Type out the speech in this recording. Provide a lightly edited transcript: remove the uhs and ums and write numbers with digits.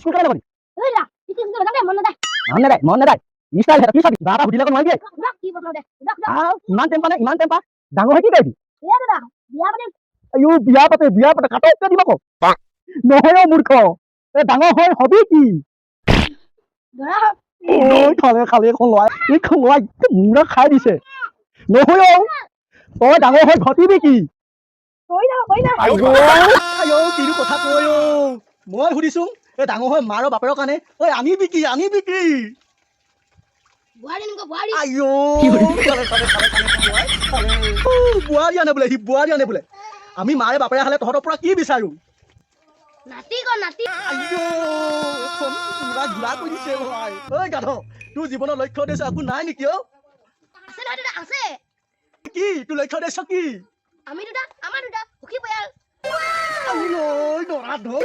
school কেনে যাবি ঐ ৰা পিছে পিছে যাম দে মন নাযায় মন নাযায় ইষ্টাইল হেতা কি চাবি দাদা সুধিলে আকৌ নোৱাৰিবি উদক কি বনাও দে উদক ইমান টেম্পা ডাঙৰ হৈ কি কৰিবি এ দাদা বিয়া পাতিম আইও বিয়া পাতে কাটক কে দিব ক নহয় মূৰ্খ এ ডাঙৰ হৈ হবি কি ধৰা ঐ খালে খলোৱাই এই খলোৱাই মুৰা খাই দিছে নহয় তই ডাঙৰ হৈ ঘটিবি কি কৈ না আইও কিনো কথা কয় মই সুধিছো এই ডাঙৰ হৈ মাৰ বাপেৰৰ কাৰণে ঐ আনিবি কি বুঢ়াৰী নিব বুঢ়াৰী আইও বোৱাৰী আনে বোলে সি বোৱাৰী আনে বোলে আমি মাৰে বাপেৰে হ'লে তহঁতৰ পৰা কি বিচাৰো নাতি ক নাতি ঐ গাধ তোৰ জীৱনৰ লক্ষ্য উদ্দেশ্য একো নাই নেকি আছে নহয় দাদা আছে কি তোৰ লক্ষ্য উদ্দেশ্য কি আমি দুটা আমাৰ দুটা সুখী পৰিয়াল নৰা ধৰ